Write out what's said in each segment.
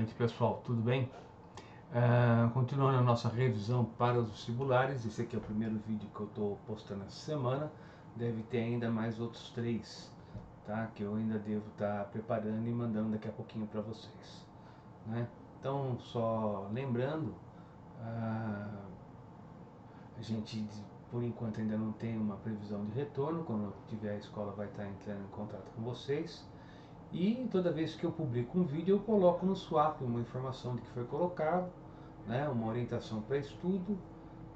noite, pessoal, tudo bem? Continuando a nossa revisão para os vestibulares, esse aqui é o primeiro vídeo que eu estou postando essa semana. Deve ter ainda mais outros 3, tá? Que eu ainda devo estar preparando e mandando daqui a pouquinho para vocês, né? Então, só lembrando, a gente por enquanto ainda não tem uma previsão de retorno. Quando tiver, a escola vai estar entrando em contato com vocês. E toda vez que eu publico um vídeo, eu coloco no Swap uma informação de que foi colocado, né, uma orientação para estudo,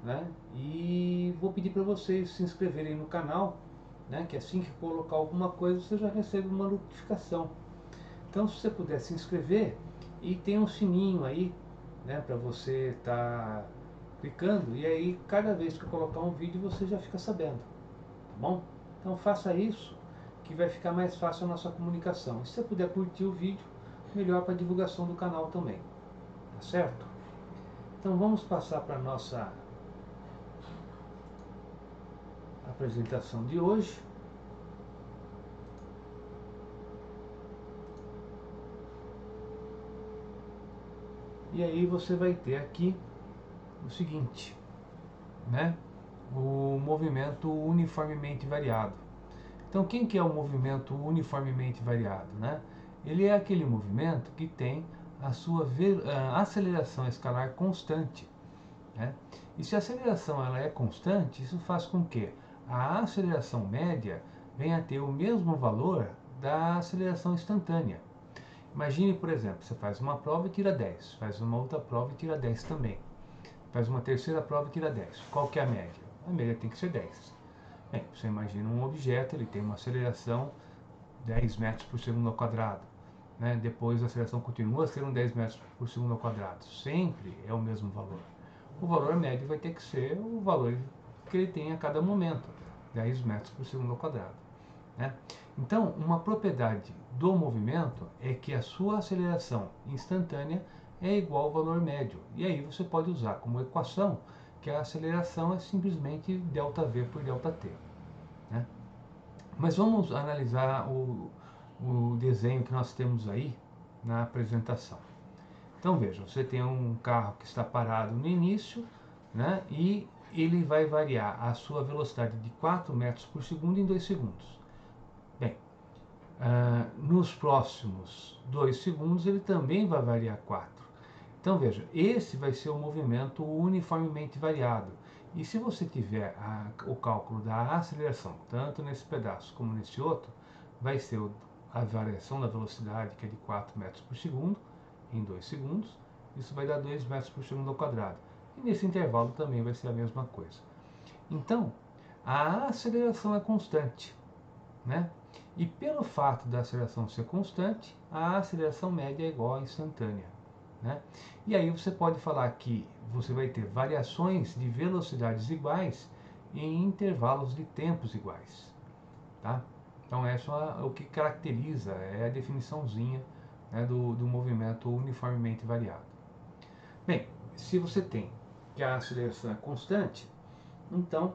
né, e vou pedir para vocês se inscreverem no canal, né, que assim que colocar alguma coisa você já recebe uma notificação. Então, se você puder se inscrever, e tem um sininho aí, né, para você estar clicando, e aí cada vez que eu colocar um vídeo você já fica sabendo, tá bom? Então faça isso, que vai ficar mais fácil a nossa comunicação. E se você puder curtir o vídeo, melhor para a divulgação do canal também, tá certo? Então vamos passar para a nossa apresentação de hoje. E aí você vai ter aqui o seguinte, né? O movimento uniformemente variado. Então, quem que é o movimento uniformemente variado, né? Ele é aquele movimento que tem a sua aceleração escalar constante, né? E se a aceleração ela é constante, isso faz com que a aceleração média venha a ter o mesmo valor da aceleração instantânea. Imagine, por exemplo, você faz uma prova e tira 10, faz uma outra prova e tira 10 também, faz uma terceira prova e tira 10. Qual que é a média? A média tem que ser 10. Bem, você imagina um objeto, ele tem uma aceleração 10 metros por segundo ao quadrado, né? Depois a aceleração continua sendo 10 metros por segundo ao quadrado. Sempre é o mesmo valor. O valor médio vai ter que ser o valor que ele tem a cada momento, 10 metros por segundo ao quadrado, né? Então, uma propriedade do movimento é que a sua aceleração instantânea é igual ao valor médio. E aí você pode usar como equação que a aceleração é simplesmente ΔV por ΔT, né? Mas vamos analisar o desenho que nós temos aí na apresentação. Então veja, você tem um carro que está parado no início, né, e ele vai variar a sua velocidade de 4 metros por segundo em 2 segundos. Bem, nos próximos 2 segundos ele também vai variar 4. Então veja, esse vai ser o movimento uniformemente variado. E se você tiver o cálculo da aceleração, tanto nesse pedaço como nesse outro, vai ser a variação da velocidade, que é de 4 metros por segundo, em 2 segundos. Isso vai dar 2 metros por segundo ao quadrado. E nesse intervalo também vai ser a mesma coisa. Então, a aceleração é constante, né? E pelo fato da aceleração ser constante, a aceleração média é igual à instantânea, né? E aí você pode falar que você vai ter variações de velocidades iguais em intervalos de tempos iguais, tá? Então essa é o que caracteriza, é a definiçãozinha, né, do movimento uniformemente variado. Bem, se você tem que a aceleração é constante, então,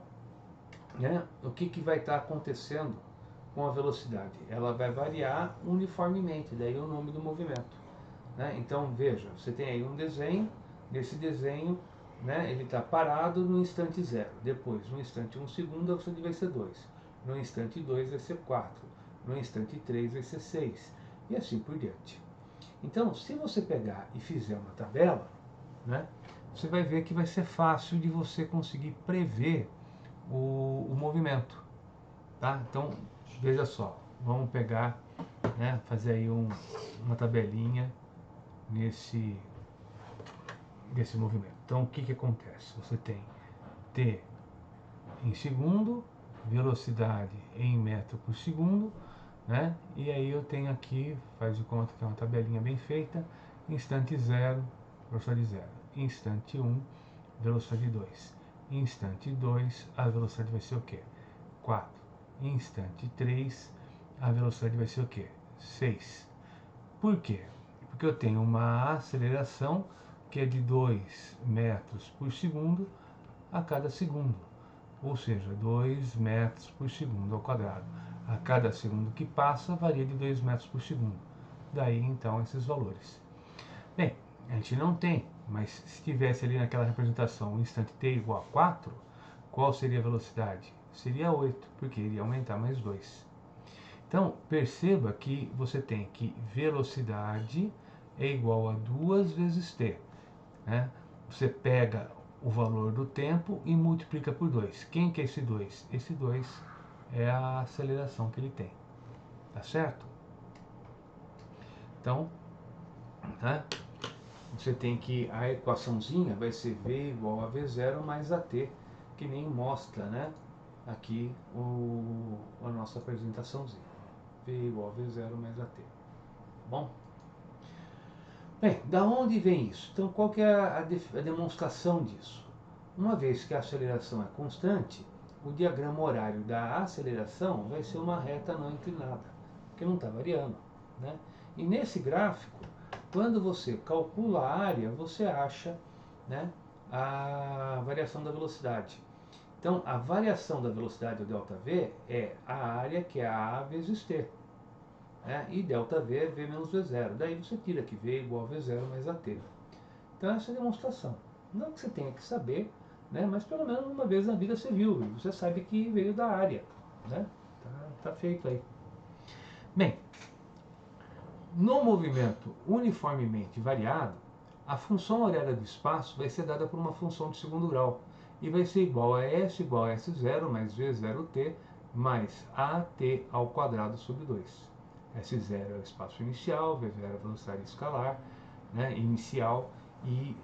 né, o que vai estar acontecendo com a velocidade? Ela vai variar uniformemente, daí o nome do movimento, né? Então veja, você tem aí um desenho, nesse desenho, né, ele está parado no instante 0, depois no instante 1 segundo a velocidade vai ser 2, no instante 2 vai ser 4, no instante 3 vai ser 6, e assim por diante. Então, se você pegar e fizer uma tabela, né, você vai ver que vai ser fácil de você conseguir prever o movimento, tá? Então, veja só, vamos pegar, né, fazer aí uma tabelinha desse movimento. Então, o que acontece? Você tem t em segundo, velocidade em metro por segundo, né? E aí eu tenho aqui, faz de conta que é uma tabelinha bem feita, instante 0, velocidade 0, instante 1, velocidade 2, instante 2, a velocidade vai ser o quê? 4, instante 3, a velocidade vai ser o quê? 6. Por quê? Porque eu tenho uma aceleração que é de 2 metros por segundo a cada segundo, ou seja, 2 metros por segundo ao quadrado. A cada segundo que passa varia de 2 metros por segundo. Daí então esses valores. Bem, a gente não tem, mas se tivesse ali naquela representação um instante t igual a 4, qual seria a velocidade? Seria 8, porque iria aumentar mais 2. Então, perceba que você tem que velocidade é igual a 2 vezes t. Né? Você pega o valor do tempo e multiplica por 2. Quem que é esse 2? Esse 2 é a aceleração que ele tem. Tá certo? Então, né, você tem que a equaçãozinha vai ser v igual a v0 mais at, que nem mostra, né, aqui a nossa apresentaçãozinha. V igual a v0 mais at. Bom? Bem, da onde vem isso? Então, qual que é a demonstração disso? Uma vez que a aceleração é constante, o diagrama horário da aceleração vai ser uma reta não inclinada, porque não está variando. Né? E nesse gráfico, quando você calcula a área, você acha, né, a variação da velocidade. Então, a variação da velocidade, o ΔV, é a área que é a vezes t. Né? E ΔV é V menos V0. Daí você tira que V é igual a V0 mais AT. Então essa é a demonstração. Não que você tenha que saber, né? Mas pelo menos uma vez na vida você viu. Você sabe que veio da área. Né? Tá feito aí. Bem, no movimento uniformemente variado, a função horária do espaço vai ser dada por uma função de segundo grau. E vai ser igual a S igual a S0 mais V0t mais AT ao quadrado sobre 2. S0 é o espaço inicial, V0 é a velocidade escalar, né, inicial, e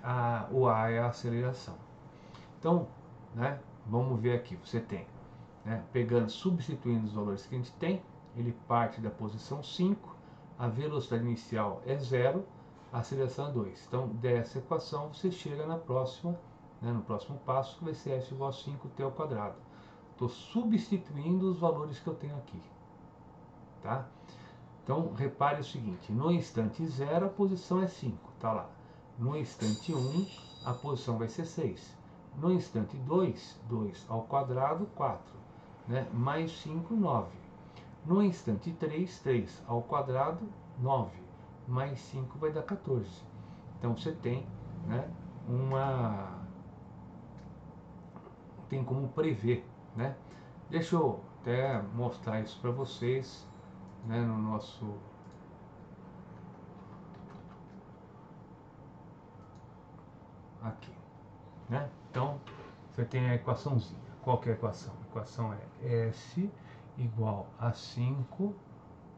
o A é a aceleração. Então, né, vamos ver aqui, você tem, né, substituindo os valores que a gente tem, ele parte da posição 5, a velocidade inicial é 0, a aceleração é 2. Então, dessa equação, você chega na próxima, né, no próximo passo, que vai ser S igual a 5t ao quadrado. Estou substituindo os valores que eu tenho aqui. Tá? Então, repare o seguinte, no instante 0 a posição é 5, tá lá. No instante 1, a posição vai ser 6. No instante 2, 2 ao quadrado, 4. Né? Mais 5, 9. No instante 3, 3 ao quadrado, 9. Mais 5 vai dar 14. Então, você tem, né, tem como prever. Né? Deixa eu até mostrar isso para vocês, né, no nosso... aqui, né? Então, você tem a equaçãozinha. Qual que é a equação? A equação é S igual a 5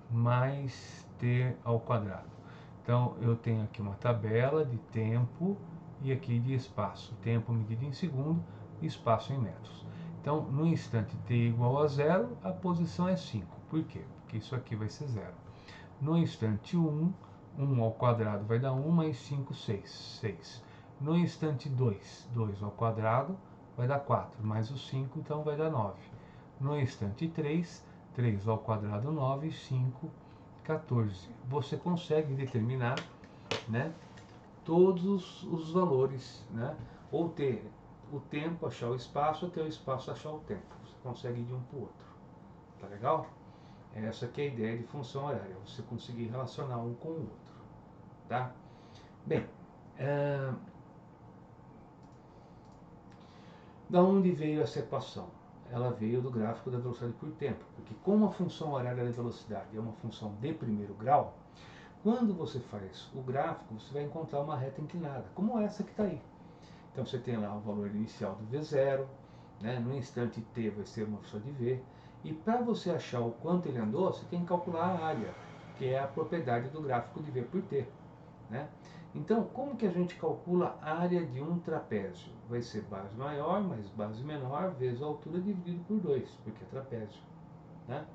mais t ao quadrado. Então, eu tenho aqui uma tabela de tempo e aqui de espaço. Tempo medido em segundo e espaço em metros. Então, no instante t igual a 0, a posição é 5. Por quê? Porque isso aqui vai ser 0. No instante 1, 1 ao quadrado vai dar 1 mais 5, 6. 6. No instante 2, 2 ao quadrado vai dar 4, mais o 5, então vai dar 9. No instante 3, 3 ao quadrado, 9, 5, 14. Você consegue determinar, né, todos os valores, né, ou ter o tempo, achar o espaço, ou ter o espaço, achar o tempo. Você consegue ir de um para o outro. Tá legal? Essa que é a ideia de função horária, você conseguir relacionar um com o outro. Tá? Bem, da onde veio essa equação? Ela veio do gráfico da velocidade por tempo, porque como a função horária da velocidade é uma função de primeiro grau, quando você faz o gráfico, você vai encontrar uma reta inclinada, como essa que está aí. Então você tem lá o valor inicial do V0, né? No instante t vai ser uma função de V, e para você achar o quanto ele andou, você tem que calcular a área, que é a propriedade do gráfico de V por t. Né? Então, como que a gente calcula a área de um trapézio? Vai ser base maior mais base menor vezes a altura dividido por 2, porque é trapézio. Né?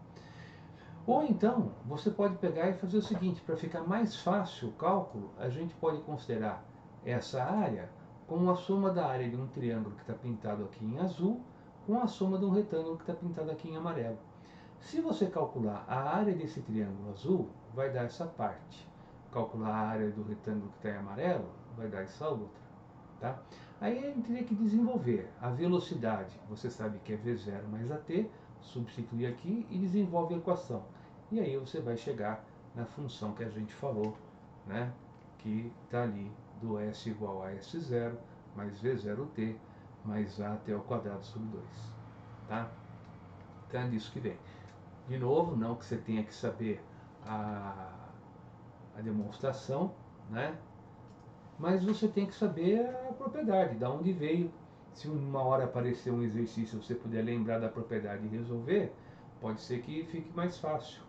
Ou então, você pode pegar e fazer o seguinte, para ficar mais fácil o cálculo, a gente pode considerar essa área como a soma da área de um triângulo que está pintado aqui em azul com a soma de um retângulo que está pintado aqui em amarelo. Se você calcular a área desse triângulo azul, vai dar essa parte. Calcular a área do retângulo que está em amarelo, vai dar essa outra. Tá? Aí a gente teria que desenvolver a velocidade. Você sabe que é V0 mais AT, substituir aqui e desenvolve a equação. E aí você vai chegar na função que a gente falou, né? que está ali do S igual a S0 mais V0t mais AT ao quadrado sobre 2. Tá? Então é disso que vem. De novo, não que você tenha que saber a demonstração, né? Mas você tem que saber a propriedade, da onde veio. Se uma hora aparecer um exercício você puder lembrar da propriedade e resolver, pode ser que fique mais fácil,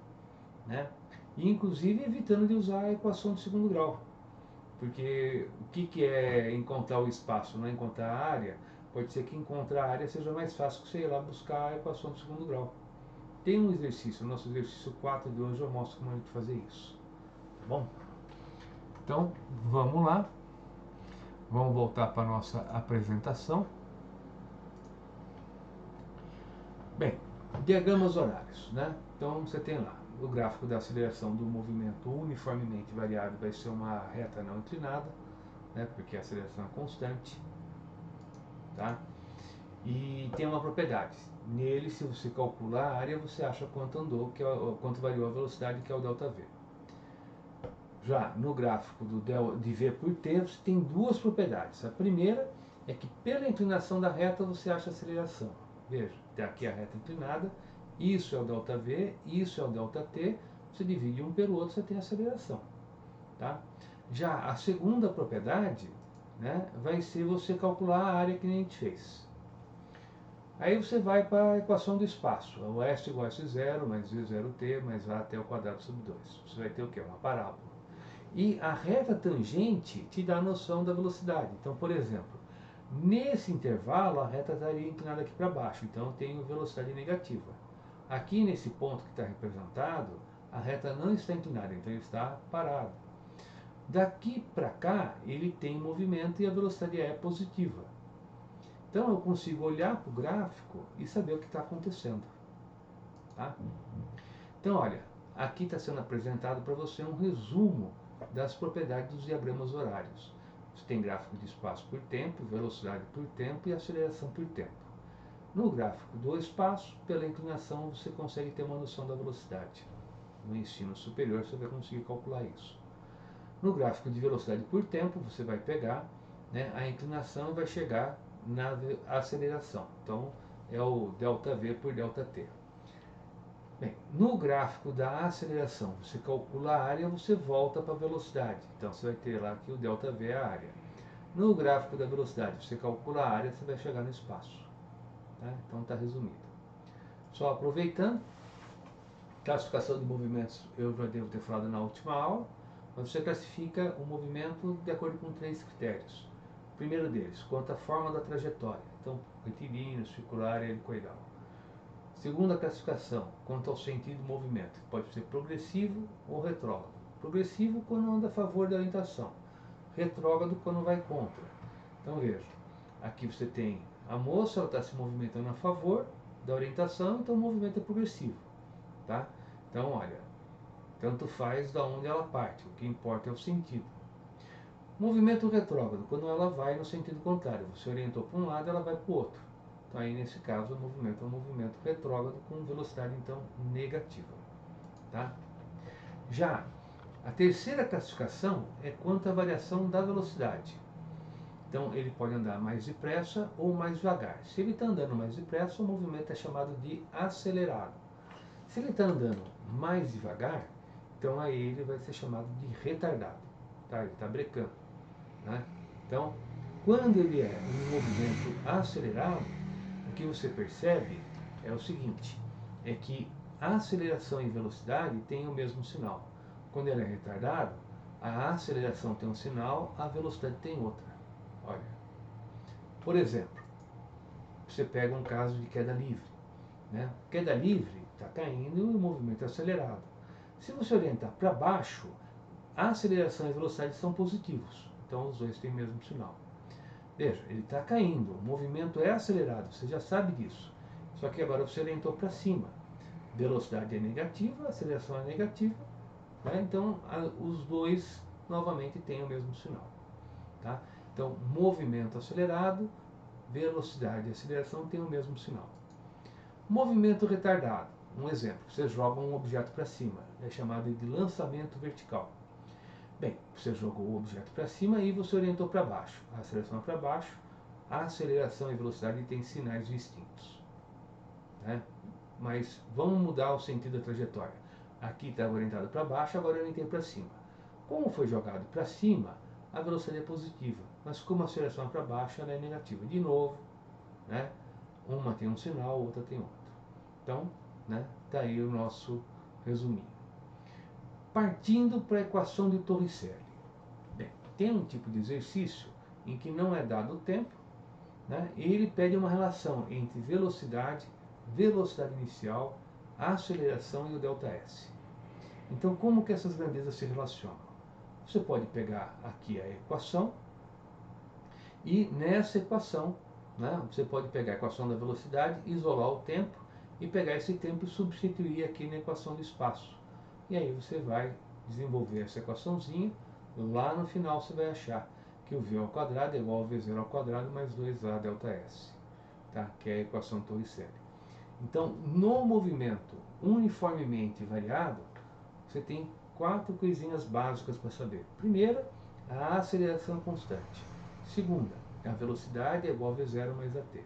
né? E inclusive evitando de usar a equação de segundo grau, porque o que é encontrar o espaço, não é encontrar a área. Pode ser que encontrar a área seja mais fácil que você ir lá buscar a equação de segundo grau. Tem um exercício, o nosso exercício 4 de hoje eu mostro como a gente fazer isso, tá bom? Então, vamos lá. Vamos voltar para a nossa apresentação. Bem, diagramas horários, né? Então você tem lá o gráfico da aceleração do movimento uniformemente variável vai ser uma reta não inclinada, né? Porque a aceleração é constante, tá? E tem uma propriedade. Nele, se você calcular a área, você acha quanto andou, que é quanto variou a velocidade, que é o ΔV. Já no gráfico de V por T, você tem duas propriedades. A primeira é que pela inclinação da reta você acha a aceleração. Veja, tem aqui a reta inclinada, isso é o ΔV, isso é o ΔT, você divide um pelo outro, você tem a aceleração. Tá? Já a segunda propriedade, né, vai ser você calcular a área que nem a gente fez. Aí você vai para a equação do espaço. O S igual a S0 mais V0t mais A até o quadrado sobre 2. Você vai ter o quê? Uma parábola. E a reta tangente te dá a noção da velocidade. Então, por exemplo, nesse intervalo a reta estaria inclinada aqui para baixo, então eu tenho velocidade negativa. Aqui nesse ponto que está representado, a reta não está inclinada, então ele está parado. Daqui para cá ele tem movimento e a velocidade é positiva. Então eu consigo olhar para o gráfico e saber o que está acontecendo. Tá? Então olha, aqui está sendo apresentado para você um resumo das propriedades dos diagramas horários. Você tem gráfico de espaço por tempo, velocidade por tempo e aceleração por tempo. No gráfico do espaço, pela inclinação, você consegue ter uma noção da velocidade. No ensino superior, você vai conseguir calcular isso. No gráfico de velocidade por tempo, você vai pegar, né, a inclinação e vai chegar na aceleração. Então, é o ΔV por ΔT. Bem, no gráfico da aceleração, você calcula a área, você volta para a velocidade. Então você vai ter lá que o ΔV é a área. No gráfico da velocidade, você calcula a área, você vai chegar no espaço. Tá? Então está resumido. Só aproveitando, classificação de movimentos eu já devo ter falado na última aula, mas você classifica o movimento de acordo com 3 critérios. O primeiro deles, quanto à forma da trajetória. Então, retilíneo, circular e helicoidal. Segunda classificação, quanto ao sentido do movimento, pode ser progressivo ou retrógrado. Progressivo quando anda a favor da orientação, retrógrado quando vai contra. Então veja, aqui você tem a moça, ela está se movimentando a favor da orientação, então o movimento é progressivo. Tá? Então olha, tanto faz da onde ela parte, o que importa é o sentido. Movimento retrógrado, quando ela vai no sentido contrário, você orientou para um lado, ela vai para o outro. Então, aí nesse caso o movimento é um movimento retrógrado com velocidade então negativa. Tá? Já a terceira classificação é quanto à variação da velocidade. Então ele pode andar mais depressa ou mais devagar. Se ele está andando mais depressa, o movimento é chamado de acelerado. Se ele está andando mais devagar, então aí ele vai ser chamado de retardado. Tá? Ele está brecando. Né? Então, quando ele é um movimento acelerado, o que você percebe é o seguinte, é que a aceleração e velocidade têm o mesmo sinal. Quando ele é retardado, a aceleração tem um sinal, a velocidade tem outra. Olha, por exemplo, você pega um caso de queda livre. Né? Queda livre está caindo e o movimento é acelerado. Se você orientar para baixo, a aceleração e a velocidade são positivos. Então os dois têm o mesmo sinal. Veja, ele está caindo, o movimento é acelerado, você já sabe disso. Só que agora você orientou para cima. Velocidade é negativa, aceleração é negativa, né? Então os dois novamente têm o mesmo sinal. Tá? Então, movimento acelerado, velocidade e aceleração têm o mesmo sinal. Movimento retardado, um exemplo, você joga um objeto para cima, é chamado de lançamento vertical. Bem, você jogou o objeto para cima e você orientou para baixo. A aceleração para baixo, a aceleração e velocidade têm sinais distintos, né? Mas vamos mudar o sentido da trajetória. Aqui estava orientado para baixo, agora eu orientei para cima. Como foi jogado para cima, a velocidade é positiva, mas como a aceleração é para baixo, ela é negativa. De novo, né? Uma tem um sinal, outra tem outro. Então, né? Tá aí o nosso resuminho. Partindo para a equação de Torricelli. Bem, tem um tipo de exercício em que não é dado o tempo, né? E ele pede uma relação entre velocidade, velocidade inicial, aceleração e o ΔS. Então, como que essas grandezas se relacionam? Você pode pegar aqui a equação e nessa equação, né, você pode pegar a equação da velocidade, isolar o tempo e pegar esse tempo e substituir aqui na equação do espaço. E aí você vai desenvolver essa equaçãozinha. Lá no final você vai achar que o v ao quadrado é igual ao v0 ao quadrado mais 2a ΔS, tá? Que é a equação Torricelli. Então, no movimento uniformemente variado, você tem 4 coisinhas básicas para saber. Primeira, a aceleração constante. Segunda, a velocidade é igual a v0 mais at.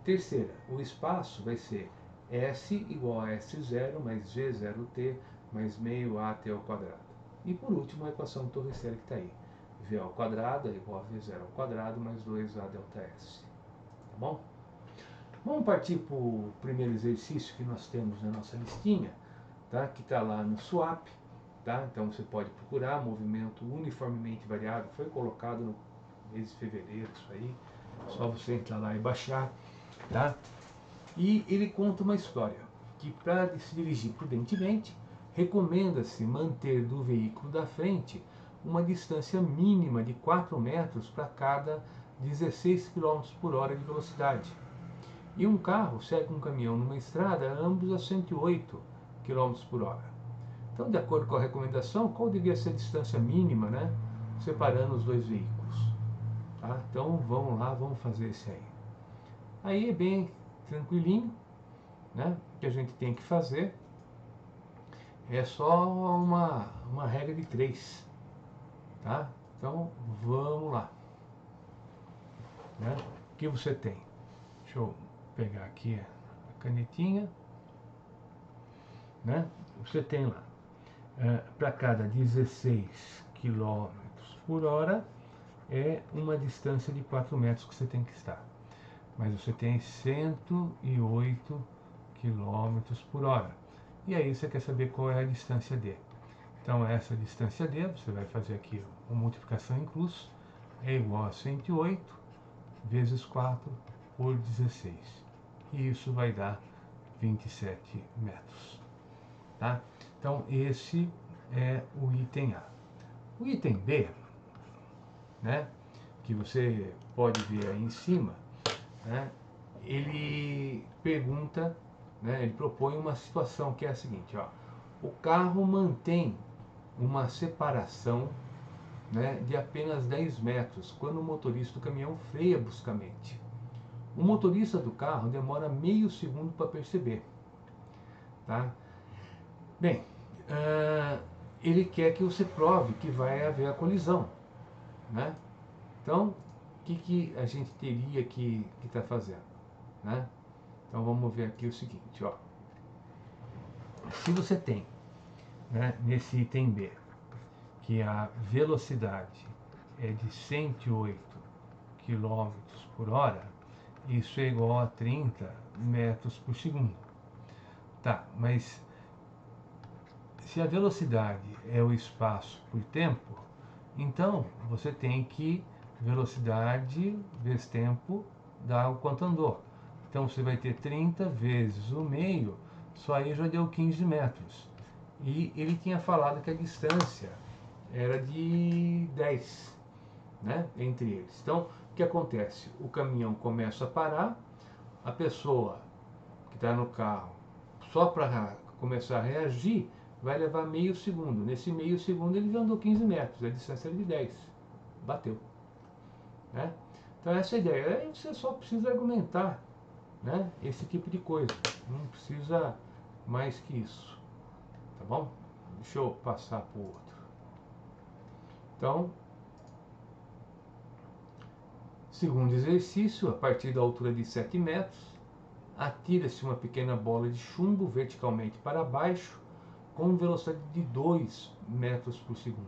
Terceira, o espaço vai ser s igual a s0 mais g0t mais meio at ao quadrado. E por último, a equação Torricelli que está aí. V ao quadrado é igual a v0 ao quadrado mais 2a ΔS. Tá bom? Vamos partir para o primeiro exercício que nós temos na nossa listinha, tá? Que está lá no SWAP. Tá? Então você pode procurar movimento uniformemente variado. Foi colocado no mês de fevereiro, isso aí. Só você entrar lá e baixar. Tá? E ele conta uma história que, para se dirigir prudentemente, recomenda-se manter do veículo da frente uma distância mínima de 4 metros para cada 16 km por hora de velocidade. E um carro segue um caminhão numa estrada, ambos a 108 km por hora. Então, de acordo com a recomendação, qual devia ser a distância mínima, né, separando os dois veículos? Tá? Então, vamos lá, vamos fazer esse aí. Aí é bem tranquilinho, né? O que a gente tem que fazer é só uma regra de 3, tá? Então, vamos lá. Né? O que você tem? Deixa eu pegar aqui a canetinha, né? Você tem lá, para cada 16 km por hora, é uma distância de 4 metros que você tem que estar. Mas você tem 108 km por hora. E aí você quer saber qual é a distância D. Então essa distância D, você vai fazer aqui uma multiplicação em cruz, é igual a 108 vezes 4 por 16. E isso vai dar 27 metros. Tá? Então esse é o item A. O item B, né, que você pode ver aí em cima, né, ele pergunta, né, ele propõe uma situação que é a seguinte, ó, o carro mantém uma separação, né, de apenas 10 metros quando o motorista do caminhão freia bruscamente. O motorista do carro demora meio segundo para perceber. Tá? Bem, ele quer que você prove que vai haver a colisão. Né? Então, o que a gente teria que estar fazendo? Né? Então vamos ver aqui o seguinte, ó. Se você tem, né, nesse item B, que a velocidade é de 108 km por hora, isso é igual a 30 metros por segundo. Tá, mas se a velocidade é o espaço por tempo, então você tem que velocidade vezes tempo dá o quanto andou. Então você vai ter 30 vezes o meio, só aí já deu 15 metros. E ele tinha falado que a distância era de 10, né, entre eles. Então, o que acontece? O caminhão começa a parar, a pessoa que está no carro, só para começar a reagir, vai levar meio segundo. Nesse meio segundo ele já andou 15 metros, a distância era de 10. Bateu. Né? Então essa é a ideia. Aí você só precisa argumentar, né, esse tipo de coisa. Não precisa mais que isso. Tá bom? Deixa eu passar para o outro. Então, segundo exercício, a partir da altura de 7 metros, atira-se uma pequena bola de chumbo verticalmente para baixo com velocidade de 2 metros por segundo.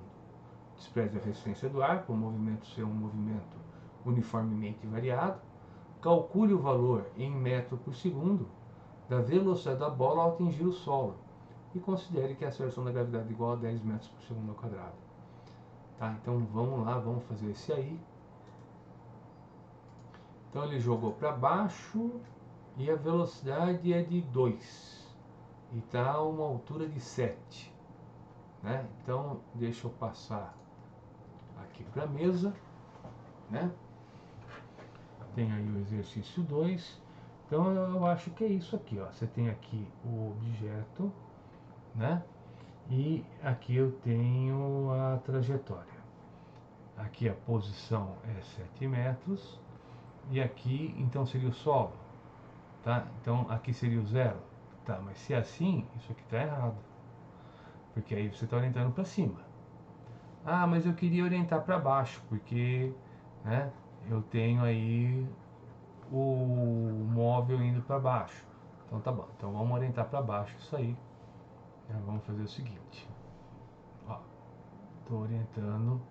Despreze a resistência do ar, para o movimento ser um movimento uniformemente variado. Calcule o valor em metro por segundo da velocidade da bola ao atingir o solo e considere que a aceleração da gravidade é igual a 10 metros por segundo ao quadrado. Tá, então vamos lá, vamos fazer esse aí. Então ele jogou para baixo e a velocidade é de 2 e está a uma altura de 7. Né? Então deixa eu passar aqui para a mesa. Né? Tem aí o exercício 2. Então eu acho que é isso aqui. Ó. Você tem aqui o objeto, né? E aqui eu tenho a trajetória. Aqui a posição é 7 metros. E aqui então seria o solo. Tá? Então aqui seria o zero. Tá, mas se é assim, isso aqui está errado. Porque aí você está orientando para cima. Ah, mas eu queria orientar para baixo, porque, né, eu tenho aí o móvel indo para baixo. Então tá bom, então vamos orientar para baixo isso aí. Vamos fazer o seguinte. Estou orientando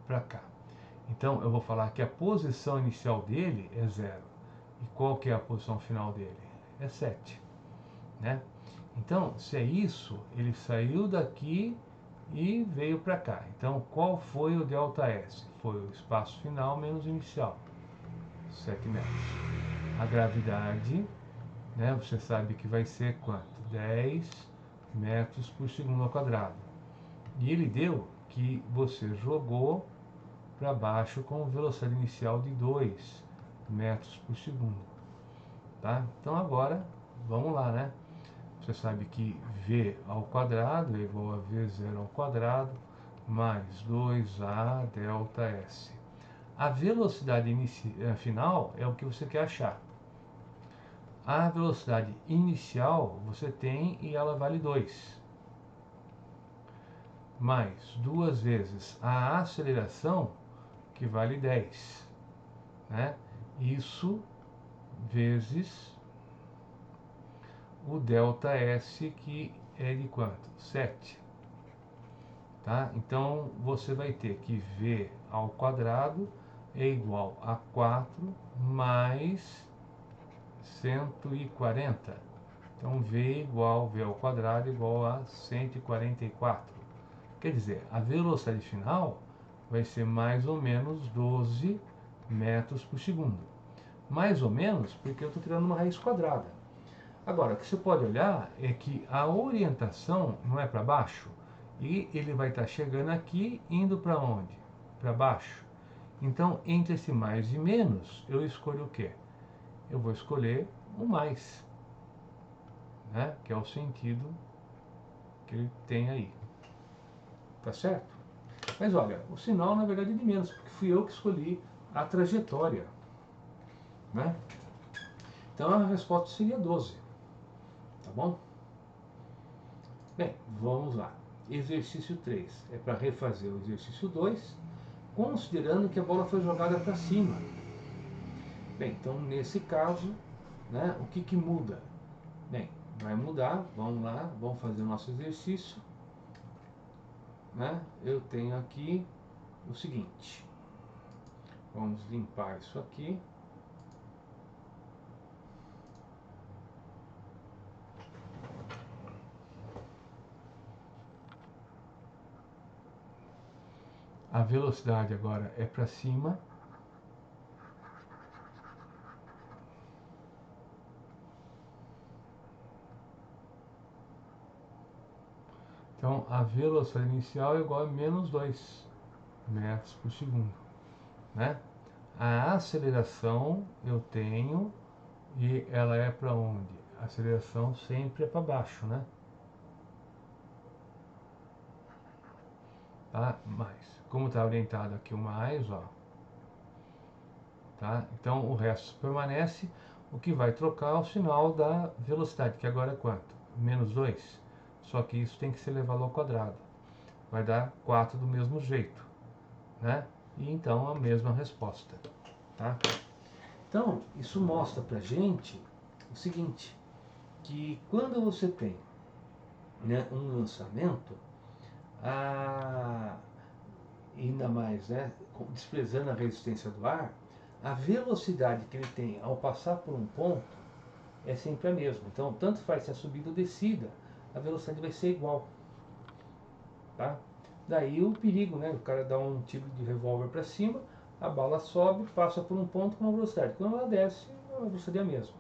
para cá. Então eu vou falar que a posição inicial dele é 0. E qual que é a posição final dele? É 7. Né? Então, se é isso, ele saiu daqui e veio para cá. Então, qual foi o ΔS? Foi o espaço final menos o inicial, 7 metros. A gravidade, né, você sabe que vai ser quanto? 10 metros por segundo ao quadrado. E ele deu que você jogou para baixo com velocidade inicial de 2 metros por segundo. Tá? Então, agora, vamos lá, né? Você sabe que V ao quadrado é igual a V0 ao quadrado mais 2A ΔS. A velocidade final é o que você quer achar. A velocidade inicial você tem e ela vale 2. Mais 2 vezes a aceleração, que vale 10. Né? Isso vezes o ΔS, que é de quanto? 7. Tá? Então você vai ter que V ao quadrado é igual a 4 mais 140. Então V igual V ao quadrado igual a 144. Quer dizer, a velocidade final vai ser mais ou menos 12 metros por segundo. Mais ou menos porque eu estou tirando uma raiz quadrada. Agora, o que você pode olhar é que a orientação não é para baixo, e ele vai estar chegando aqui, indo para onde? Para baixo. Então, entre esse mais e menos, eu escolho o quê? Eu vou escolher o mais, né? Que é o sentido que ele tem aí. Tá certo? Mas olha, o sinal na verdade é de menos, porque fui eu que escolhi a trajetória. Né? Então a resposta seria 12. Tá bom? Bem, vamos lá. Exercício 3 é para refazer o exercício 2, considerando que a bola foi jogada para cima. Bem, então nesse caso, né, o que muda? Bem, vai mudar, vamos lá, vamos fazer o nosso exercício. Né? Eu tenho aqui o seguinte, vamos limpar isso aqui. A velocidade agora é para cima. Então a velocidade inicial é igual a menos 2 metros por segundo. Né? A aceleração eu tenho e ela é para onde? A aceleração sempre é para baixo, né? Tá? Mas, como está orientado aqui o mais, ó, tá? Então o resto permanece. O que vai trocar é o sinal da velocidade, que agora é quanto? Menos 2. Só que isso tem que ser elevado ao quadrado. Vai dar 4 do mesmo jeito. né? E então a mesma resposta, tá? Então, isso mostra pra gente o seguinte, que quando você tem, né, um lançamento, ainda mais, né, desprezando a resistência do ar, a velocidade que ele tem ao passar por um ponto é sempre a mesma. Então, tanto faz se a subida ou descida, a velocidade vai ser igual, tá? Daí o perigo, né? O cara dá um tiro de revólver para cima, a bala sobe, passa por um ponto com uma velocidade. Quando ela desce, a velocidade é a mesma.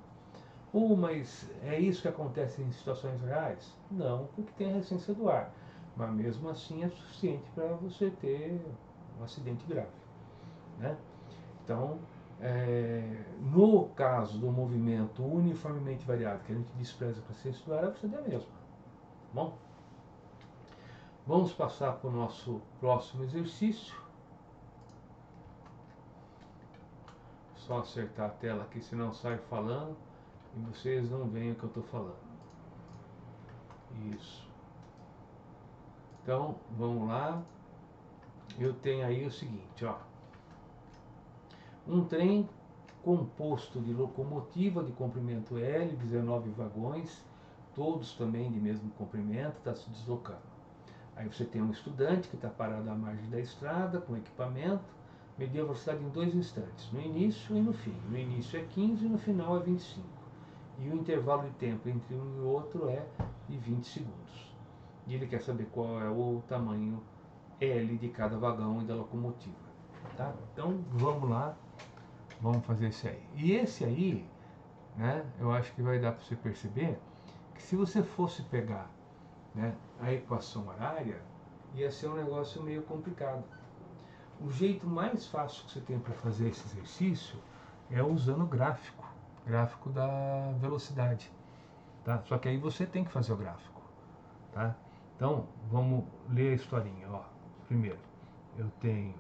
Mas é isso que acontece em situações reais? Não, porque tem a resistência do ar. Mas mesmo assim é suficiente para você ter um acidente grave, né? Então, no caso do movimento uniformemente variado, que a gente despreza para ser estudado, a velocidade é a mesma. Bom, vamos passar para o nosso próximo exercício. Só acertar a tela aqui, senão sai falando e vocês não veem o que eu estou falando. Isso. Então, vamos lá. Eu tenho aí o seguinte, ó. Um trem composto de locomotiva de comprimento L, 19 vagões, todos também de mesmo comprimento, está se deslocando. Aí você tem um estudante que está parado à margem da estrada com equipamento, medir a velocidade em 2 instantes, no início e no fim. No início é 15 e no final é 25. E o intervalo de tempo entre um e outro é de 20 segundos. E ele quer saber qual é o tamanho L de cada vagão e da locomotiva. Tá? Então vamos lá, vamos fazer esse aí. E esse aí, né, eu acho que vai dar para você perceber que se você fosse pegar, né, a equação horária, ia ser um negócio meio complicado. O jeito mais fácil que você tem para fazer esse exercício é usando o gráfico da velocidade, tá? Só que aí você tem que fazer o gráfico, tá? Então vamos ler a historinha, ó. Primeiro, eu tenho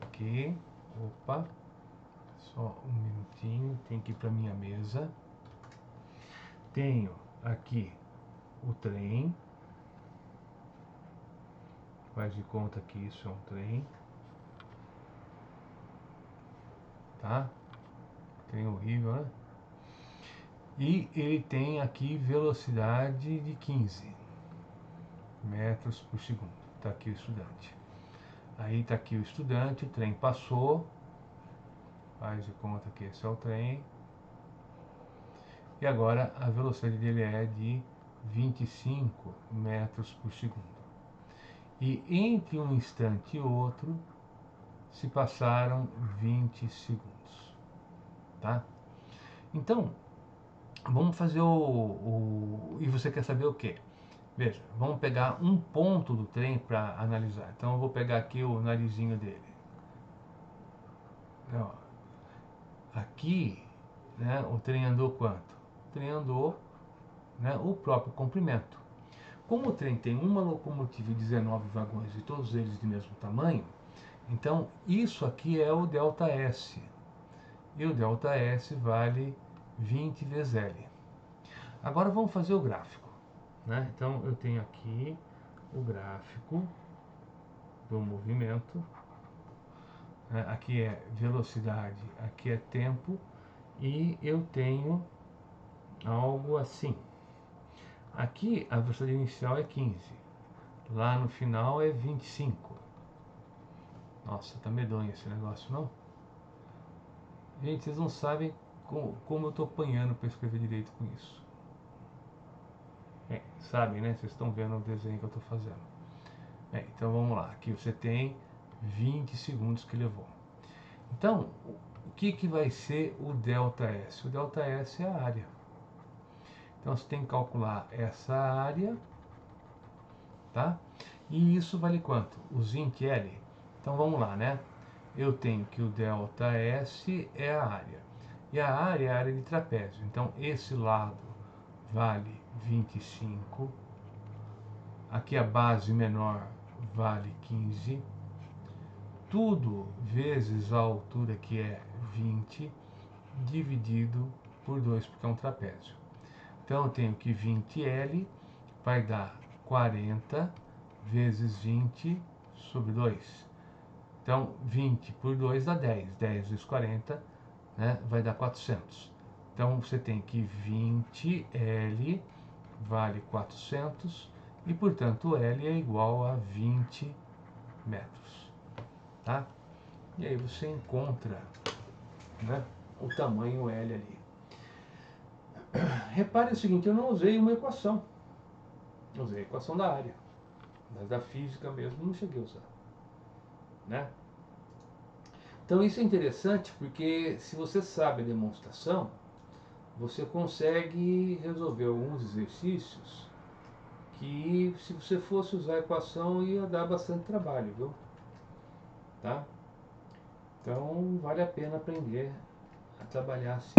aqui, opa, só um minutinho, tem que ir para minha mesa. Tenho aqui o trem, faz de conta que isso é um trem, tá? Trem horrível, né? E ele tem aqui velocidade de 15 metros por segundo. Está aqui o estudante. Aí está aqui o estudante, o trem passou, faz de conta que esse é o trem. E agora a velocidade dele é de 25 metros por segundo. E entre um instante e outro se passaram 20 segundos, tá? Então, vamos fazer e você quer saber o quê? Veja, vamos pegar um ponto do trem para analisar. Então eu vou pegar aqui o narizinho dele. Ó, aqui, né, o trem andou quanto? O trem andou, né, o próprio comprimento. Como o trem tem uma locomotiva e 19 vagões e todos eles de mesmo tamanho, então isso aqui é o ΔS. E o ΔS vale 20 vezes L. Agora vamos fazer o gráfico, né? Então eu tenho aqui o gráfico do movimento, né? Aqui é velocidade, aqui é tempo, e eu tenho algo assim. Aqui a velocidade inicial é 15, lá no final é 25. Nossa, tá medonho esse negócio, não? Gente, vocês não sabem como eu tô apanhando para escrever direito com isso. Sabem, né? Vocês estão vendo o desenho que eu tô fazendo. Então vamos lá, aqui você tem 20 segundos que levou. Então, o que vai ser o ΔS? O ΔS é a área. Então você tem que calcular essa área, tá? E isso vale quanto? Os 20L. Então vamos lá, né? Eu tenho que o ΔS é a área. E a área é a área de trapézio. Então esse lado vale 25. Aqui a base menor vale 15. Tudo vezes a altura, que é 20, dividido por 2, porque é um trapézio. Então eu tenho que 20L vai dar 40 vezes 20 sobre 2. Então, 20 por 2 dá 10. 10 vezes 40, né, vai dar 400. Então, você tem que 20L vale 400 e, portanto, L é igual a 20 metros. Tá? E aí você encontra, né, o tamanho L ali. Repare o seguinte, eu não usei uma equação. Usei a equação da área. Mas da física mesmo não cheguei a usar. Né? Então isso é interessante porque se você sabe a demonstração, você consegue resolver alguns exercícios que se você fosse usar a equação ia dar bastante trabalho, viu? Tá? Então vale a pena aprender a trabalhar assim.